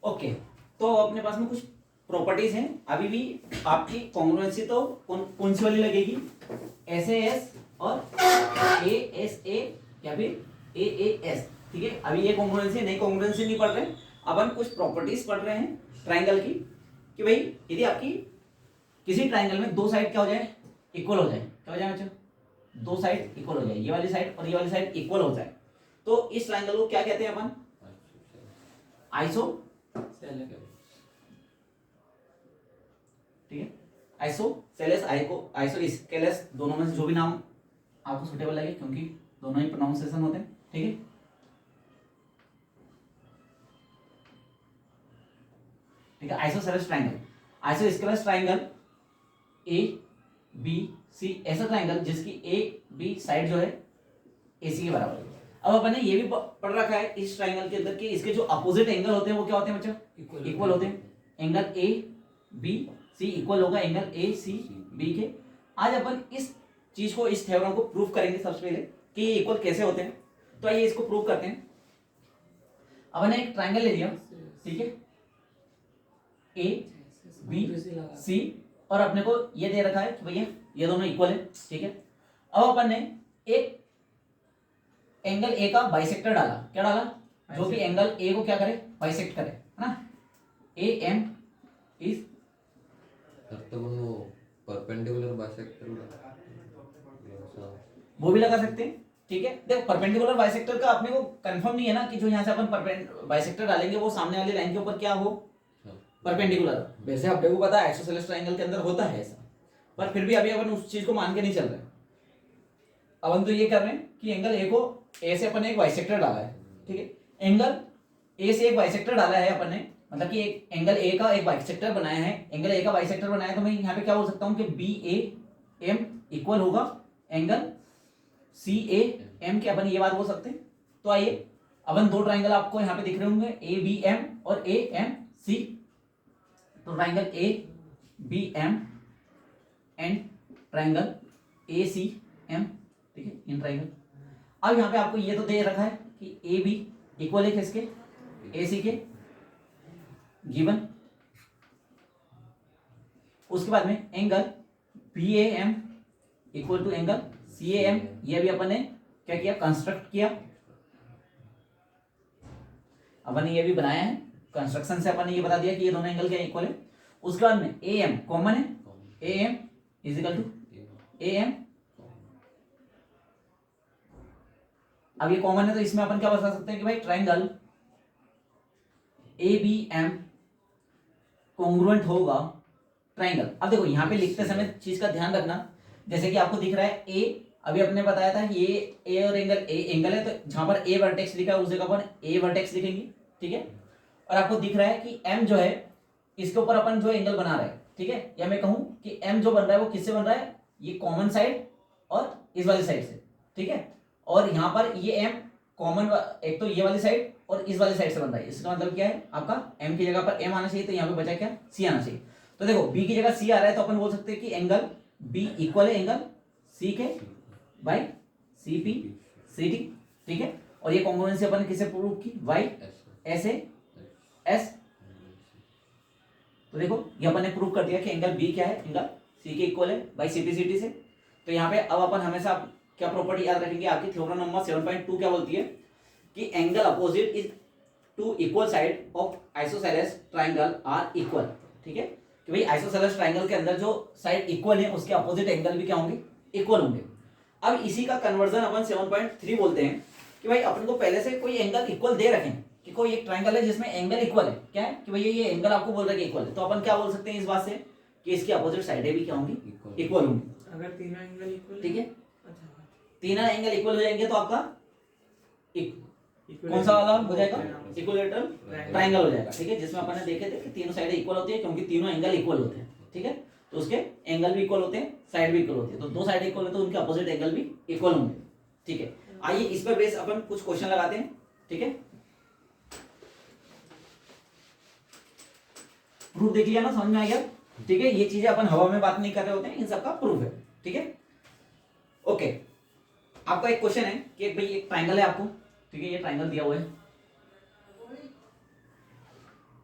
Okay, तो अपने पास में कुछ प्रॉपर्टीज हैं। अभी भी आपकी कॉन्ग्रुएंसी तो कौन सी वाली लगेगी, SAS और ASA या फिर AAS, ठीक है। अभी ये कॉन्ग्रुएंसी, नई कॉन्ग्रुएंसी नहीं पढ़ रहे, अपन कुछ प्रॉपर्टीज पढ़ रहे हैं ट्राइंगल की, कि भाई यदि आपकी किसी ट्राइंगल में दो साइड क्या हो जाए, इक्वल हो जाए, क्या हो जाए बच्चों, दो साइड इक्वल हो जाए, ये वाली साइड और ये वाली साइड इक्वल हो जाए, तो इस ट्राइंगल को क्या कहते हैं अपन, आइसो, ठीक है, आइसोसेलेस, आइसोस्केलेस, दोनों में से जो भी नाम आपको सुटेबल लगे, क्योंकि दोनों ही प्रोनाउंसिएशन होते हैं, ठीक है। ठीक है, isosceles triangle, isosceles triangle, ABC ऐसा ट्राइंगल जिसकी AB साइड जो है AC के बराबर है। अब अपन ने ये भी पढ़ रखा है इस ट्राइंगल के अंदर कि इसके जो अपोजिट एंगल होते हैं वो क्या होते हैं बच्चों, इक्वल होते हैं। एंगल ABC इक्वल होगा एंगल ACB के। आज अपन इस चीज को, इस थ्योरम को प्रूव करेंगे सबसे पहले कि ये इक्वल कैसे होते हैं। तो आइए इसको प्रूव करते हैं। अपन ने एक ट्राइंगल ले लिया, ठीक है, ABC, और अपने को ये दे रखा है कि भैया ये दोनों इक्वल है, ठीक है। अब अपन ने एक एंगल ए का बाइसेक्टर डाला, क्या डाला, जो कि एंगल ए को क्या करे, बाइसेक्ट करे, है ना। AM इज परपेंडिकुलर बाइसेक्टर वो भी लगा सकते हैं, ठीक है। देखो परपेंडिकुलर बाइसेक्टर का अपने को कंफर्म नहीं है ना कि जो यहाँ से अपन बाइसेक्टर डालेंगे वो सामने वाली लाइन के ऊपर क्या हो, परपेंडिकुलर। वैसे अपने को पता है आइसोसेलेस ट्राइंगल के अंदर होता है ऐसा, पर फिर भी अभी अपन उस चीज को मान के नहीं चल रहे। अपन तो ये कर रहे हैं कि एंगल ए को, ए से अपन ने एक बाइसेक्टर डाला है, ठीक है। एंगल ए से एक बाइसेक्टर डाला है अपन ने, मतलब कि एक एंगल ए का एक बाइसेक्टर बनाया है। एंगल ए का बाइसेक्टर बनाया है तो मैं यहाँ पे क्या बोल सकता हूँ कि BAM इक्वल होगा एंगल CAM के, अपन ये बात बोल सकते हैं। तो आइए अपन दो ट्राइंगल आपको यहाँ पे दिख रहे होंगे, ABM और AMC। तो triangle ABM and triangle ACM, ठीक है, इन ट्राइंगल। अब यहाँ पे आपको ये तो दे रखा है कि AB इक्वल है किसके, AC के, गिवन। उसके बाद में angle BAM equal to angle CAM, ये भी अपन ने क्या किया, कंस्ट्रक्ट किया। अपन ने ये भी बनाया है, कंस्ट्रक्शन से अपन ने ये बता दिया कि ये दोनों एंगल क्या इक्वल है। उसके बाद में AM कॉमन है, AM is equal to AM। अब ये कॉमन है तो इसमें अपन क्या बता सकते हैं कि भाई ट्राइंगल ABM कॉन्ग्रुएंट होगा ट्राइंगल। अब देखो यहाँ पे लिखते समय चीज का ध्यान रखना, जैसे कि आपको दिख रहा है A, अभी अपने बताया था ये A और एंगल A एंगल है, तो जहां पर A वर्टेक्स लिखा है उस जगह पर A वर्टेक्स लिखेंगे, ठीक है। और आपको दिख रहा है कि M जो है इसके ऊपर अपन जो एंगल बना रहे हैं, ठीक है, या मैं कहूं कि M जो बन रहा है वो किससे बन रहा है, ये कॉमन साइड और इस वाली साइड से, ठीक है। और यहाँ पर ये M कॉमन, एक तो ये वाली साइड और इस वाली साइड से बन रहा है। इसका मतलब क्या है, आपका M की जगह पर M आना चाहिए, तो यहाँ पे बचा क्या, C आना चाहिए। तो देखो B की जगह C आ रहा है तो अपन बोल सकते हैं कि एंगल B इक्वल है एंगल C के बाई CPCT, ठीक है। और ये कॉन्ग्रुएंसी अपन ने किसे प्रूव की, YSAS। तो देखो ये अपन ने प्रूव कर दिया कि एंगल B क्या है, एंगल C के इक्वल है बाई CPCT से। तो यहाँ पे अब अपन हमेशा क्या प्रॉपर्टी याद रखेंगे, आपकी थ्योरम नंबर 7.2 क्या बोलती है कि angle opposite is to equal side of isosceles triangle are equal, ठीक है। कि भाई आइसोसेलेस ट्राइंगल के अंदर जो साइड इक्वल है उसके अपोजिट एंगल भी क्या होंगे, इक्वल होंगे। अब इसी का कन्वर्जन अपन 7.3 बोलते हैं कि भाई अपन को पहले से कोई एंगल इक्वल दे रखें कि कोई एक ट्राइंगल है जिसमें एंगल इक्वल है, क्या है कि भैया ये एंगल आपको बोल रहा है कि इक्वल है, तो अपन क्या बोल सकते हैं इस बात से कि इसकी अपोजिट साइडें भी क्या होंगी, इक्वल होंगी। अगर तीनों एंगल इक्वल, ठीक है, अच्छा, तीनों एंगल इक्वल हो जाएंगे तो आपका कौन सा वाला हो जाएगा, इक्विलेटरल ट्राइंगल हो जाएगा, ठीक है। जिसमें अपन ने देखे थे कि तीनों साइडें इक्वल होती है क्योंकि तीनों एंगल इक्वल होते हैं, ठीक है। तो उसके एंगल भी इक्वल होते हैं, साइड भी इक्वल होती है, तो दो साइड इक्वल है तो उनके अपोजिट एंगल भी इक्वल होंगे, ठीक है। आइए इस पर बेस अपन कुछ क्वेश्चन लगाते हैं, ठीक है। प्रूफ देख लिया ना, समझ में आ गया, ठीक है। ये चीजें अपन हवा में बात नहीं कर रहे होते हैं, इन सबका प्रूफ है, ठीक है। ओके, आपका एक क्वेश्चन है कि भाई एक ट्राइंगल है आपको, ठीक है, ये ट्राइंगल दिया हुआ है,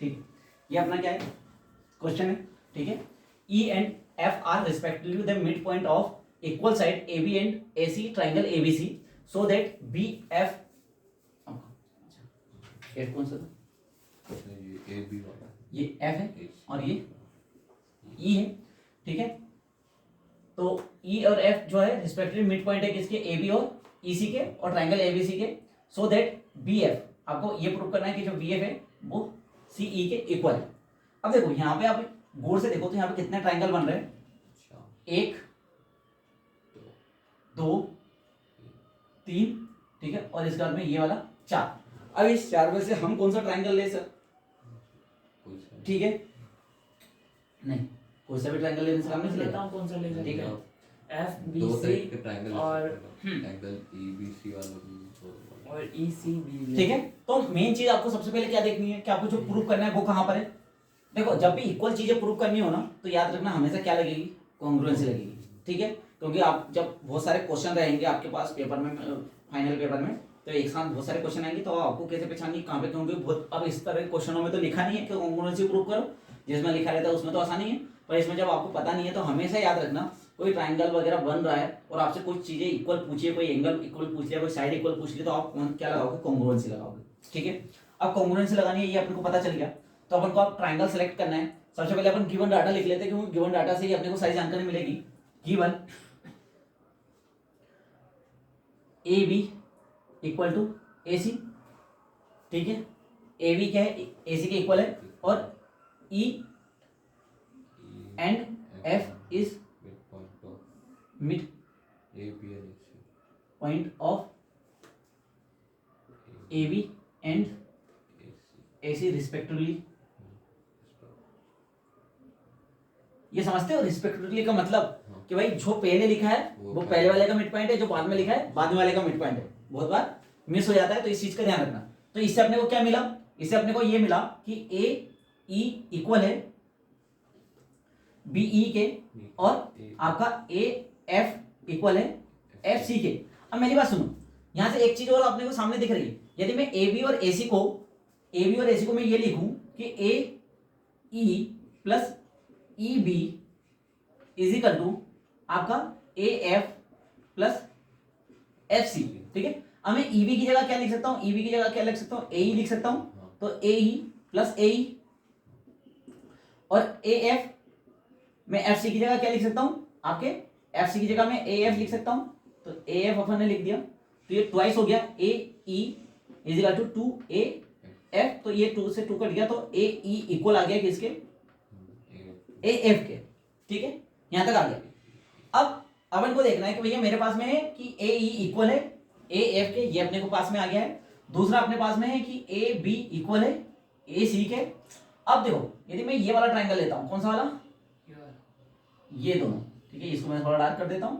ठीक है, ये अपना क्या है क्वेश्चन है, ठीक है। E and F are respectively the mid point of equal side A B and A C triangle A B C so that B F, F कौन सा था, ये ए बी वाला ये एफ है A, और ये ई है, ठीक है। तो ई और एफ जो है रिस्पेक्टिवली मिड पॉइंट है किसके, ए बी और ई सी के और ट्राइंगल ए बी सी के, सो दैट बी एफ, आपको ये प्रूव करना है कि जो बी एफ है वो सी ई के इक्वल है। अब देखो यहाँ पे आप गौर से देखो तो यहाँ पे कितने ट्राइंगल बन रहे हैं, अच्छा 1 2 3, ठीक है, और इसके बाद में ये वाला 4। अब इस 4 में से हम कौन सा ट्राइंगल ले सर, कोई सा ठीक है, नहीं कोई सा भी ट्राइंगल लेने से काम नहीं चलेगा, बताओ कौन सा ले ठीक है। एफ बी दो सी टाइप के ट्रायंगल और ट्रायंगल ए बी सी वाला भी और ई सी बी, ठीक है। तो मेन चीज आपको सबसे पहले क्या देखनी है कि आपको जो प्रूव करना है वो कहां पर है। देखो जब भी इक्वल चीजें प्रूव करनी हो ना तो याद रखना हमेशा क्या लगेगी, कॉन्ग्रुएंसी लगेगी, ठीक है। क्योंकि आप जब बहुत सारे क्वेश्चन रहेंगे आपके पास पेपर में, फाइनल पेपर में, तो एक साथ बहुत सारे क्वेश्चन आएंगे तो आपको कैसे पहचाननी कहाँ पे, क्योंकि बहुत अब इस तरह के क्वेश्चनों में तो लिखा नहीं है कि कॉन्ग्रुएंसी प्रूव करो, जिसमें लिखा रहता है उसमें तो आसानी है, पर इसमें जब आपको पता नहीं है तो हमेशा याद रखना कोई ट्राइंगल वगैरह बन रहा है और आपसे कुछ चीजें इक्वल पूछिए, कोई एंगल इक्वल पूछ लिया, कोई साइड इक्वल पूछ लिया, तो आप कौन क्या लगाओगे, कॉन्ग्रुएंसी लगाओगे, ठीक है। अब कॉन्ग्रुएंसी लगानी है ये अपने को पता चल गया, तो अपन को अब ट्राइंगल सेलेक्ट करना है। सबसे पहले अपन गिवन डाटा लिख लेते हैं क्योंकि गिवन डाटा से ही अपने को सारी जानकारी मिलेगी। Given A B equal to A C, ठीक है, ए बी क्या है, ए सी के इक्वल है, और E and F is point of mid A B and C point of A B and A C A C respectively. ये समझते हो रिस्पेक्टिवली का मतलब कि भाई जो पहले लिखा है वो पहले वाले का मिड पॉइंट है, जो बाद में लिखा है बाद में वाले का मिड पॉइंट है। बहुत बार मिस हो जाता है तो इस चीज का ध्यान रखना। तो इससे अपने को क्या मिला, इससे अपने को ये मिला कि ए ई इक्वल है बी ई के और आपका ए एफ इक्वल है एफ सी के। अब मेरी बात सुनो, यहां से एक चीज और अपने को सामने दिख रही है, यदि मैं ए बी और ए सी को मैं ये लिखूं कि A E plus E B is equal to आपका A F plus F C, ठीक है। अब मैं ई बी की जगह क्या लिख सकता हूं, ई बी की जगह क्या लिख सकता हूं, ए ई लिख सकता हूं, तो ए ई प्लस ए ई, और ए एफ मैं एफ सी की जगह क्या लिख सकता हूं, आपके एफ सी की जगह मैं ए एफ लिख सकता हूं, तो ए एफ अपन ने लिख दिया, तो ये ट्वाइस हो गया, A E is equal to 2 A F, तो ये 2 से 2 कट गया, तो ए ई इक्वल आ गया किसके, ए एफ के, ठीक है, यहां तक आ गया। अब अपन को देखना है कि भैया मेरे पास में है कि ए ई इक्वल है ए एफ के, ये अपने को पास में आ गया है। दूसरा अपने पास में है कि ए बी इक्वल है ए सी के। अब देखो यदि मैं ये वाला ट्राइंगल लेता हूं, कौन सा वाला, ये दोनों, ठीक है, इसको मैं थोड़ा डार्क कर देता हूं,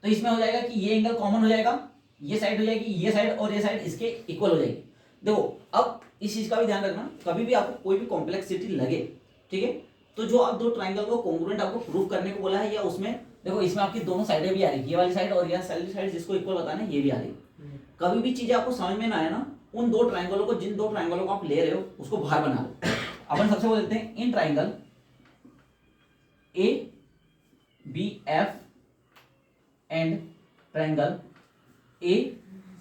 तो इसमें हो जाएगा कि ये एंगल कॉमन हो जाएगा, ये साइड हो जाएगी, ये साइड और ये साइड इसके इक्वल हो जाएगी। देखो अब इस चीज का भी ध्यान रखना, कभी भी आपको कोई भी कॉम्प्लेक्सिटी लगे, ठीक है, तो जो आप दो ट्राइंगल को कॉन्ग्रुएंट आपको प्रूव करने को बोला है, या उसमें देखो इसमें आपकी दोनों साइडें भी आ रही है, ये वाली साइड और ये साइड जिसको इक्वल बताना है ये भी आ रही है। कभी भी चीजें आपको समझ में ना आए ना, उन दो ट्राइंगलों को, जिन दो ट्राइंगलों को आप ले रहे हो उसको बाहर बना लो। अपन सबसे बोल देते हैं in triangle A B F and triangle A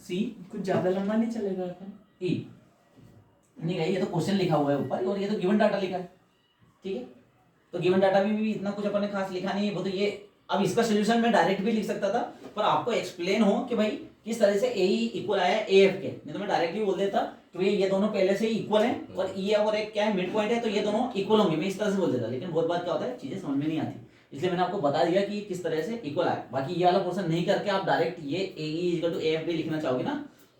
C, कुछ ज्यादा लंबा नहीं चलेगा अपन, ई नहीं गई, ये तो क्वेश्चन लिखा हुआ है ऊपर और ये तो गिवन डाटा लिखा है, ठीक है। तो गिवन डाटा में भी इतना कुछ अपन ने खास लिखा नहीं है, वो तो ये अब इसका सोल्यूशन मैं डायरेक्ट भी लिख सकता था, पर आपको एक्सप्लेन हो कि भाई किस तरह से ए ई इक्वल आया ए एफ के, नहीं तो मैं डायरेक्टली बोल देता कि भाई ये दोनों पहले से ही इक्वल हैं और ई और एक क्या है मिड पॉइंट है, तो ये दोनों इक्वल होंगे, मैं इस तरह से बोल देता। लेकिन बहुत बार क्या होता है चीजें समझ में नहीं आती, इसलिए मैंने आपको बता दिया कि किस तरह से इक्वल आया। बाकी ये वाला पोर्शन नहीं करके आप डायरेक्ट ये A E equal to A F भी लिखना चाहोगे ना,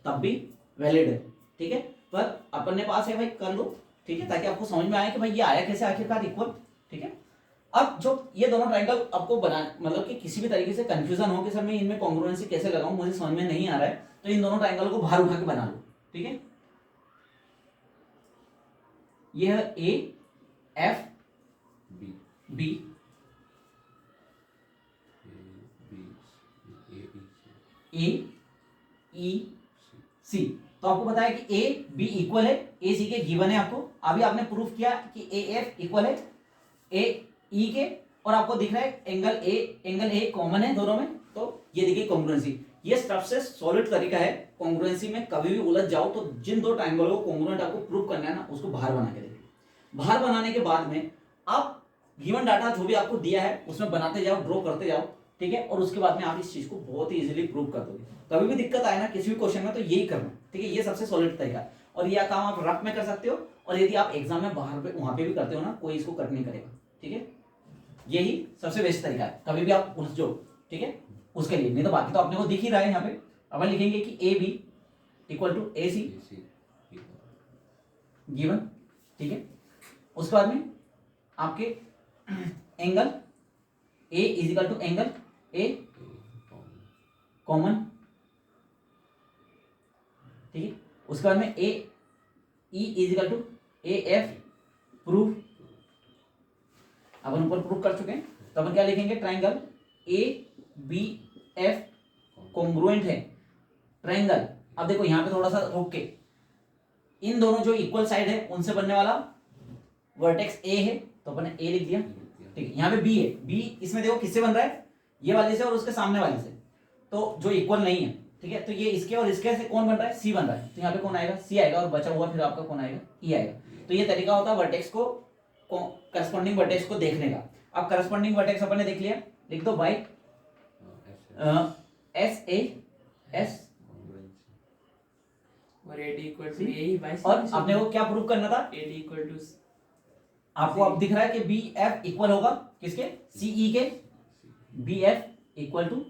तब भी वैलिड है, ठीक है। पर अपने पास है भाई कर लो, ठीक है, ताकि आपको समझ में आए कि भाई ये आया कैसे आखिरकार इक्वल, ठीक है। अब जो ये दोनों ट्राइंगल आपको बना, मतलब कि किसी भी तरीके से कंफ्यूजन हो कि सर मैं इनमें कॉन्ग्रुएंसी कैसे लगाऊं, मुझे समझ में नहीं आ रहा है, तो इन दोनों ट्राइंगल को बाहर उठा के बना लो, ठीक है। ये है ए एफ बी बी ए ई सी, तो आपको पता है कि ए बी इक्वल है ए सी के, गिवन है आपको। अभी आपने प्रूफ किया कि ए एफ इक्वल है ए ई के, और आपको दिख रहा है एंगल ए कॉमन है दोनों में, तो ये देखिए कॉन्ग्रुएंसी। ये सबसे सॉलिड तरीका है कॉन्ग्रुएंसी में। कभी भी उलझ जाओ तो जिन दो ट्रायंगलों को कॉन्ग्रुएंट आपको प्रूव करना है ना, उसको बाहर बना के देखिए। बाहर बनाने के बाद में आप गिवन डाटा जो भी आपको दिया है उसमें बनाते जाओ, ड्रॉ करते जाओ, ठीक है। और उसके बाद में आप इस चीज को बहुत ही इजीली प्रूव कर दोगे। कभी भी दिक्कत आए ना किसी भी क्वेश्चन में तो यही करना, ठीक है। ये सबसे सॉलिड तरीका है, और यह काम आप रफ में कर सकते हो, और यदि आप एग्जाम में बाहर पे वहां पे भी करते हो ना, कोई इसको कट नहीं करेगा, ठीक है। यही सबसे बेस्ट तरीका है, कभी भी आप उलझ जाओ, ठीक है, उसके लिए। नहीं तो बाकी तो अपने को दिख ही रहा है। यहाँ पे अपन लिखेंगे कि A B equal to A C given, ठीक है। उसके बाद में आपके angle A is equal to angle A common, ठीक है। उसके बाद में A E is equal to A F proof, अपन ऊपर प्रूफ कर चुके हैं। तो अपन क्या लिखेंगे, triangle A B F congruent है ट्राइंगल। अब देखो यहाँ पे थोड़ा सा रोक के, इन दोनों जो इक्वल साइड है उनसे बनने वाला वर्टेक्स ए है, तो अपन ने ए लिख दिया, ठीक है। यहाँ पे बी है, बी इसमें देखो किससे बन रहा है, ये वाले से और उसके सामने वाले से, तो जो इक्वल नहीं है, ठीक है। तो ये इसके और इसके से कौन बन रहा है, सी बन रहा है, तो यहाँ पे कौन आएगा, सी आएगा, और बचा हुआ फिर आपका कौन आएगा, ई आएगा। तो ये तरीका होता है वर्टेक्स को, करस्पॉन्डिंग वर्टेक्स को देखने का। अब करस्पॉन्डिंग वर्टेक्स अपन ने देख लिया, लिख दो बाई एस ए एस, और A D equal to A by C. और आपने को क्या प्रूव करना था, एडी इक्वल टू आपको अब दिख रहा है कि बी एफ इक्वल होगा किसके, सी ई के, B F equal to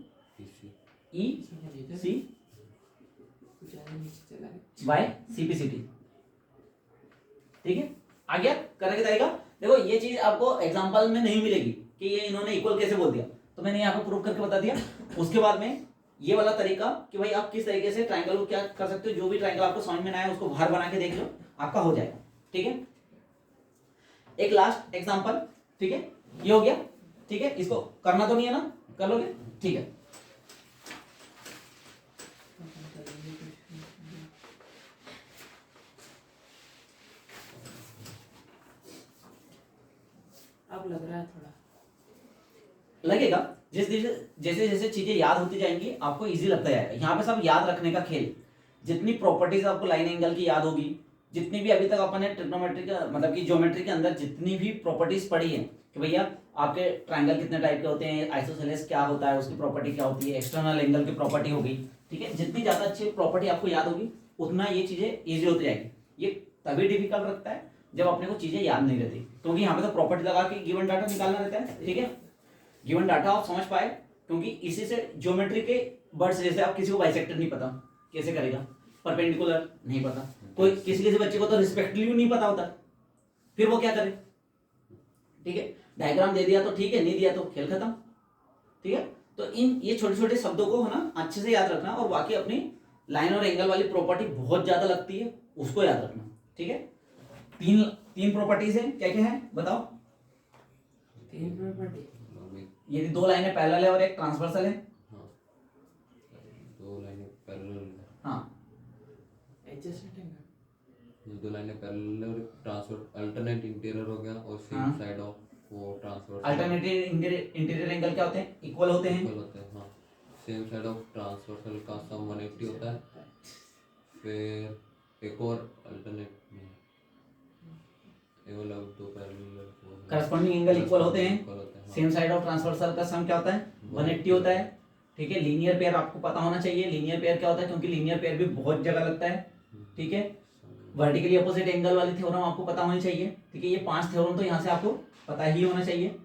E C by CPCT, ठीक है। आ गया करने का तरीका। देखो ये चीज आपको एग्जांपल में नहीं मिलेगी कि ये इन्होंने इक्वल कैसे बोल दिया, तो मैंने यहाँ पे प्रूव करके बता दिया। उसके बाद में ये वाला तरीका कि भाई आप किस तरीके से ट्रायंगल को क्या कर सकते हो, जो भी ट्रायंगल आपको समझ में ना आए उसको बाहर बना के देख लो, आपका हो जाएगा, ठीक है। एक लास्ट एग्जांपल, ठीक है, ये हो गया, ठीक है। इसको करना तो नहीं है ना, कर लोगे, ठीक है। अब लग रहा है थोड़ा लगेगा, जैसे जैसे चीजें याद होती जाएंगी आपको इजी लगता जाएगा। यहाँ पे सब याद रखने का खेल, जितनी प्रॉपर्टीज आपको लाइन एंगल की याद होगी, जितनी भी अभी तक अपन ने ट्रिग्नोमेट्री का मतलब कि ज्योमेट्री के अंदर जितनी भी प्रॉपर्टीज पढ़ी है कि भैया आपके ट्रायंगल कितने टाइप के होते हैं, आइसोसेलेस क्या होता है, उसकी प्रॉपर्टी क्या होती है, एक्सटर्नल एंगल की प्रॉपर्टी होगी, ठीक है। जितनी ज्यादा अच्छी प्रॉपर्टी आपको याद होगी उतना ये चीजें ईजी होती जाएगी। ये तभी डिफिकल्ट लगता है जब अपने को चीजें याद नहीं रहती, क्योंकि यहाँ पे तो प्रॉपर्टी लगा के गिवन डाटा निकालना रहता है, ठीक है। गिवन डाटा आप समझ पाए, क्योंकि इसी से ज्योमेट्री के वर्ड्स, जैसे आप किसी को बाइसेक्टर नहीं पता कैसे करेगा, परपेंडिकुलर नहीं पता, कोई किसी बच्चे को तो रिस्पेक्टिव नहीं पता होता, फिर वो क्या करे, ठीक है। डायग्राम दे दिया तो ठीक है, नहीं दिया तो खेल खत्म, ठीक है। तो इन ये छोटे छोटे शब्दों को है ना अच्छे से याद रखना, और बाकी अपनी लाइन और एंगल वाली प्रॉपर्टी बहुत ज्यादा लगती है उसको याद रखना, ठीक है। तीन प्रॉपर्टीज है, क्या क्या है बताओ। तीन प्रॉपर्टी, यदि दो लाइनें पैरेलल है और एक ट्रांसवर्सल है, दो लाइनें पैरेलल, हाँ एडजेसेंट एंगल, दो लाइनें पैरेलल और ट्रांसफर अल्टरनेट इंटीरियर हो गया, और सेम साइड ऑफ वो ट्रांसफर। अल्टरनेटिव इंटीरियर एंगल क्या होते हैं, इक्वल होते हैं, इक्वल होते हैं, हाँ। सेम साइड ऑफ ट्रांसवर्सल का सम 180 होता है। फिर एक और अल्टरनेट में ये वाला दो पैरेलल करस्पॉन्डिंग एंगल इक्वल होते हैं, हाँ। सेम साइड ऑफ ट्रांसवर्सल का सम क्या होता है 180 होता है, ठीक है। लीनियर पेयर आपको पता होना चाहिए, लीनियर पेयर क्या होता है, क्योंकि लीनियर पेयर भी बहुत जगह लगता है, ठीक है। वर्टिकली अपोजिट एंगल वाली थ्योरम आपको पता होनी चाहिए, ठीक है। ये 5 थ्योरम तो यहाँ से आपको पता ही होना चाहिए।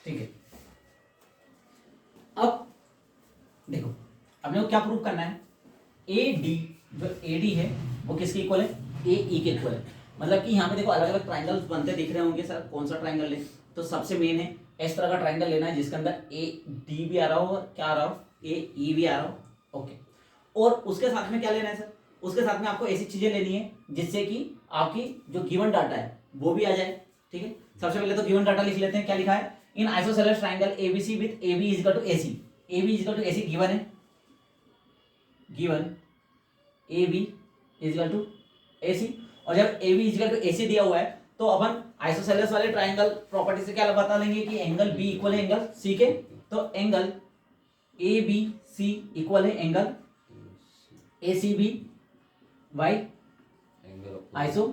ठीक है, अब देखो अपने को क्या प्रूव करना है, ए डी जो ए डी है वो किसके इक्वल है, ए ई के इक्वल है। मतलब कि यहाँ पे देखो अलग अलग ट्राइंगल्स बनते दिख रहे होंगे सर, कौन सा ट्राइंगल ले, तो सबसे मेन है इस तरह का ट्राइंगल लेना है जिसके अंदर ए डी भी आ रहा हो और क्या आ रहा हो ए ई भी आ रहा हो। ओके, और उसके साथ में क्या लेना है सर, उसके साथ में आपको ऐसी चीजें लेनी है जिससे कि आपकी जो गिवन डाटा है वो भी आ जाए। ठीक है, सबसे पहले तो गिवन डाटा लिख लेते हैं। क्या लिखा है, in isosceles triangle A B C with A B is equal to A C, A B is equal to A C given है, given A B is equal to A C. और जब A B is equal to A C दिया हुआ है तो अपन isosceles वाले triangle property से क्या बता लेंगे कि एंगल बी इक्वल है एंगल सी के, तो angle A B C equal है angle A C B by iso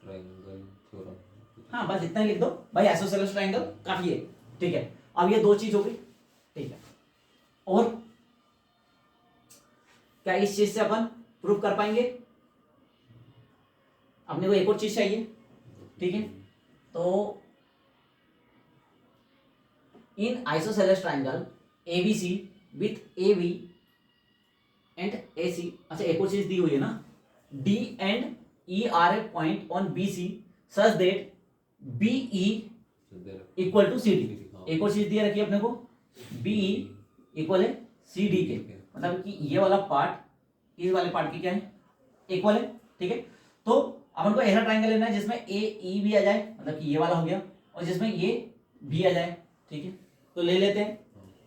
triangle theorem. हाँ बस इतना ही लिख दो भाई, आइसोसेलेस ट्रायंगल काफी है। ठीक है, अब ये दो चीज हो गई। ठीक है, और क्या इस चीज से अपन प्रूव कर पाएंगे, अपने को एक और चीज चाहिए। ठीक है, तो in isosceles triangle A B C with A B and A C, अच्छा एक और चीज दी हुई है ना, D and E are a point on B C such that B E equal to C D. एक और चीज दी रखी है अपने को, बी ई इक्वल है सी डी के, मतलब कि ये वाला पार्ट इस वाले पार्ट की क्या है, इक्वल है। ठीक है, तो अपन को ऐसा ट्रायंगल लेना है जिसमें ए ई भी आ जाए, मतलब कि ये वाला हो गया, और जिसमें ये भी आ जाए। ठीक है, तो ले लेते हैं।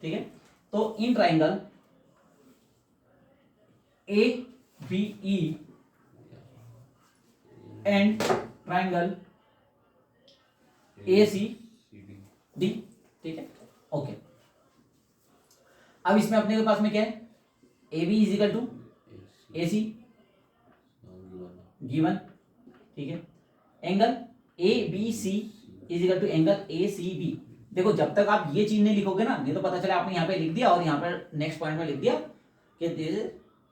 ठीक है, तो in triangle A B E and triangle A C D. ठीक है, ओके, अब इसमें अपने के पास में क्या है, A B is equal to A C given. ठीक है, angle A B C is equal to angle A C B. देखो जब तक आप ये चीज नहीं लिखोगे ना, नहीं तो पता चला आपने यहाँ पे लिख दिया और यहाँ पर नेक्स्ट पॉइंट में लिख दिया कि दिस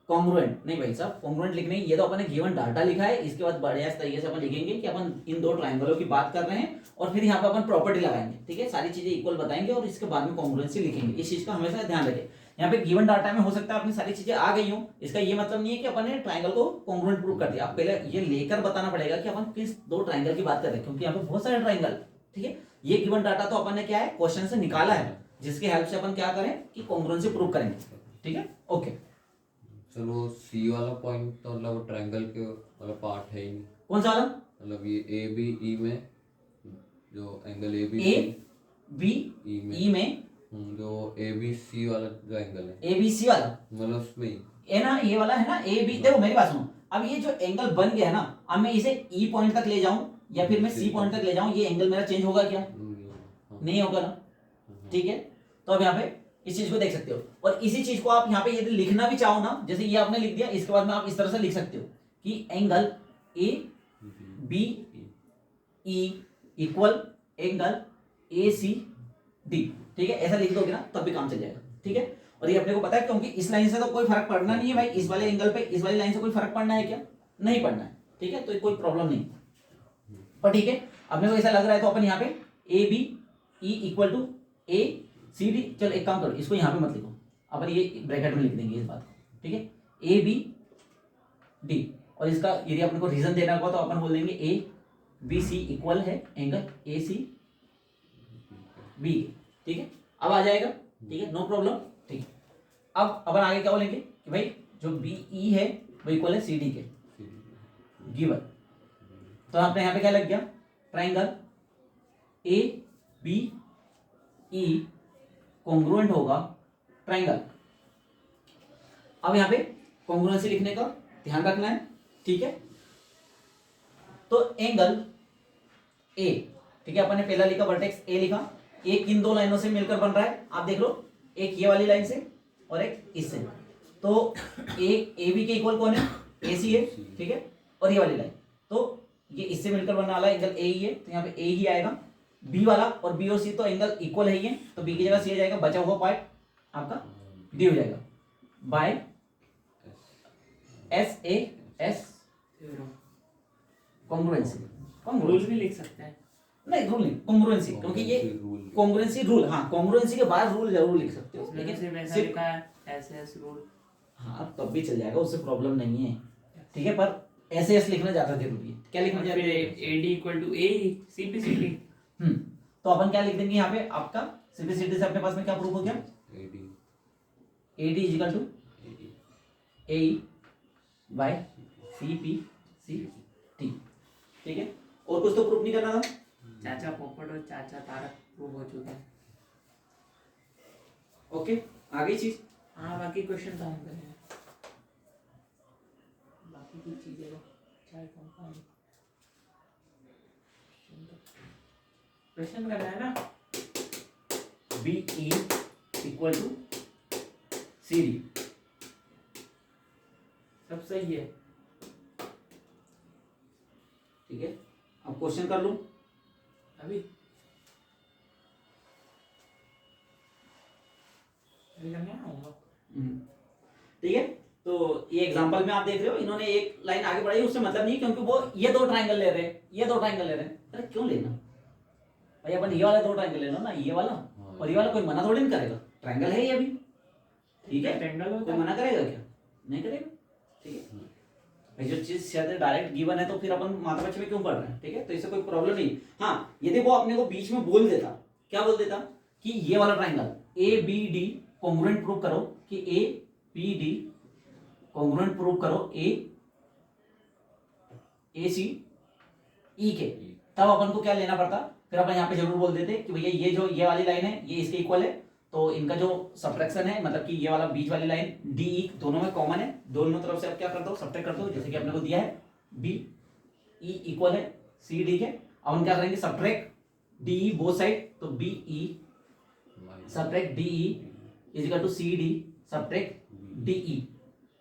कॉन्ग्रुएंट। नहीं भाई साहब, कॉन्ग्रुएंट लिखने ये तो अपन ने गिवन डाटा लिखा है, इसके बाद बढ़िया तरीके से अपन लिखेंगे कि अपन इन दो ट्रायंगलों की बात कर रहे हैं और फिर यहाँ पे अपन प्रॉपर्टी लगाएंगे। ठीक है, सारी चीजें इक्वल बताएंगे और इसके बाद में कॉन्ग्रुएंसी लिखेंगे। इस चीज का हमेशा ध्यान रखें। यहाँ पे गिवन डाटा में हो सकता है अपनी सारी चीजें आ गई हो, इसका ये मतलब नहीं है कि अपन ने ट्रायंगल को कॉन्ग्रुएंट प्रूव कर दिया। आप पहले ये लेकर बताना पड़ेगा कि अपन किस दो ट्रायंगल की बात कर रहे हैं, क्योंकि यहाँ पे बहुत सारे ट्रायंगल। ठीक है, ये गिवन डाटा तो अपन ने क्या है क्वेश्चन से निकाला है, जिसके हेल्प से अपन क्या करें कि कॉन्ग्रुएंसी प्रूव करेंगे। ठीक है, ओके। चलो सी वाला पॉइंट तो मतलब ट्रायंगल के वाला पार्ट है ही नहीं। कौन सा वाला, मतलब ये ए बी ई में जो एंगल ए बी ई में जो ए बी सी वाला जो एंगल है, ए बी सी वाला मतलब उसमें ही है ना, ये वाला है ना ए बी। देखो मेरी बात सुनो, अब ये जो एंगल बन गया है ना, अब मैं इसे ई पॉइंट तक ले जाऊं या फिर मैं सी पॉइंट तक ले जाऊं, ये एंगल मेरा चेंज होगा क्या, नहीं होगा ना। ठीक है, तो अब यहाँ पे इस चीज को देख सकते हो, और इसी चीज को आप यहाँ पे यदि लिखना भी चाहो ना, जैसे ये आपने लिख दिया, इसके बाद में आप इस तरह से लिख सकते हो कि angle A B E equal angle A C D. ठीक है, ऐसा लिख दोगे ना तब भी काम चल जाएगा। ठीक है, और ये अपने को पता है क्योंकि इस लाइन से तो कोई फर्क पड़ना नहीं है भाई, इस वाले एंगल पे इस वाली लाइन से कोई फर्क पड़ना है क्या, नहीं पड़ना है। ठीक है, तो कोई प्रॉब्लम नहीं। पर ठीक है, अपने को ऐसा लग रहा है तो अपन यहाँ पे A B E equal to A C D. चलो एक काम करो, इसको यहाँ पे मत लिखो, अपन ये ब्रैकेट में लिख देंगे इस बात को। ठीक है, ए बी डी, और इसका यदि अपने को रीजन देना होगा तो अपन बोल देंगे ए बी सी इक्वल है एंगल ए सी बी। ठीक है, अब आ जाएगा। ठीक है, नो प्रॉब्लम। ठीक है, अब अपन आगे क्या बोलेंगे कि भाई जो बी ई है वो इक्वल है सी डी के गिवन। तो आपने यहाँ पे क्या लग गया, triangle A B E congruent होगा ट्राइंगल। अब यहाँ पे कॉन्ग्रुएंसी लिखने का ध्यान रखना है। ठीक है, तो एंगल ए, ठीक है, अपन ने पहला लिखा वर्टेक्स ए लिखा, एक इन दो लाइनों से मिलकर बन रहा है, आप देख लो, एक ये वाली लाइन से और एक इससे। तो ए बी के इक्वल कौन है, ए सी है। ठीक है, और ये वाली लाइन, तो ये इससे मिलकर बनने वाला एंगल ए ही है, तो यहाँ पे ए ही आएगा। बी वाला और बी और सी तो एंगल इक्वल है ही है, तो बी की जगह सी आ जाएगा, बचा हुआ पार्ट आपका डी हो जाएगा by S A S congruency. Rule भी लिख सकते हैं, नहीं रूल नहीं, कॉन्ग्रुएंसी, क्योंकि ये कॉन्ग्रुएंसी रूल, हाँ कॉन्ग्रुएंसी के बाद रूल जरूर लिख सकते हो, लेकिन सिर्फ ऐसा लिखा है एस एस रूल। हाँ तब भी चल जाएगा, उससे प्रॉब्लम नहीं है। ठीक है, पर ऐसे ऐसे लिखना ज्यादा जरूरी है। क्या लिखना फिर जरूरी है? AD equal to A CPCT। तो अपन क्या लिख देंगे यहाँ पे, आपका सिंपलिसिटी से अपने पास में क्या प्रूफ हो गया, AD AD equal to AD AE by CPCT। ठीक है, और कुछ तो प्रूफ नहीं करना था। चाचा पोपट और चाचा तारक प्रूव हो चुके हैं। ओके, आगे चीज। हाँ बाकी क्वेश्चन तो हम करेंगे, बाकी की चीजें तो चाहे कंपाउंड क्वेश्चन करना है ना। BE equal to CD। सब सही है। ठीक है, अब क्वेश्चन कर लूं। अभी करने आऊंगा। ठीक है, तो ये एग्जांपल में आप देख रहे हो, इन्होंने एक लाइन आगे बढ़ाई, उससे मतलब नहीं, क्योंकि वो ये दो ट्रायंगल ले रहे हैं, ये दो ट्रायंगल ले रहे हैं। अरे क्यों लेना भाई, अपन ये वाला दो ट्रायंगल ले लो ना, ये वाला और ये वाला, कोई मना थोड़ी नहीं करेगा, ट्रायंगल है ये भी। ठीक है, ट्रायंगल कोई मना करेगा क्या? नहीं करेगा। ठीक है भाई, जो चीज शायद डायरेक्ट गिवन है तो फिर अपन माथा पीछे में क्यों पढ़ रहे हैं? ठीक है, तो इससे कोई प्रॉब्लम नहीं। हाँ, यदि वो अपने को बीच में बोल देता, क्या बोल देता कि ये वाला ट्रायंगल ABD कॉन्ग्रुएंट प्रूव करो, कि ABD कॉन्ग्रुएंट प्रूव करो ACE के, तब अपन को क्या लेना पड़ता, फिर अपन यहाँ पे जरूर बोल देते कि भैया ये जो ये वाली लाइन है ये इसके इक्वल है, तो इनका जो सब्ट्रैक्शन है, मतलब कि ये वाला बीच वाली लाइन DE दोनों में कॉमन है, दोनों तरफ से आप क्या करते हो, सब्ट्रैक्ट करते हो, जैसे कि आपने को दिया है BE इक्वल है CD के। अब हम क्या करेंगे, सब्ट्रैक्ट DE बोथ साइड, तो BE subtract DE is equal to CD subtract DE।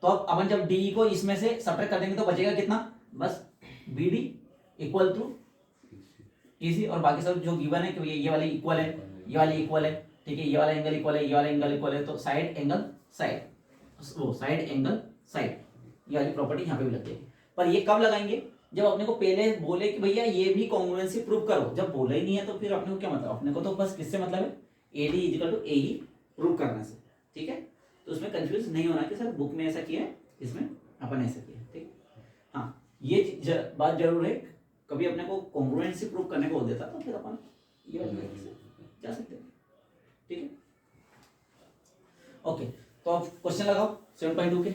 तो अब अपन जब DE को इसमें से सब्ट्रैक्ट कर देंगे तो बचेगा कितना, बस BD इक्वल टू EC, और बाकी सब जो गिवन है कि ये वाली इक्वल है, ये वाली इक्वल है। ठीक है, ये वाला एंगल इक्वल है, ये वाला एंगल इक्वल है, तो साइड एंगल साइड, वो साइड एंगल साइड, ये वाली प्रॉपर्टी यहाँ पे भी लग जाएगी। पर ये कब लगाएंगे, जब अपने को पहले बोले कि भैया ये भी कॉन्ग्रुएंसी प्रूव करो। जब बोला ही नहीं है तो फिर अपने को क्या मतलब, अपने को तो बस किससे मतलब है, AD equal to AE prove करने से। ठीक है, तो उसमें कंफ्यूज नहीं होना कि सर बुक में ऐसा किया है, इसमें अपन ऐसा किया है। ठीक, हाँ ये बात जरूर है, कभी अपने को कॉन्ग्रुएंसी प्रूव करने को बोल देता तो फिर अपन ये वाली तरीके से जा सकते हैं। ठीक है, ओके, तो अब क्वेश्चन लगाओ 7.2 के।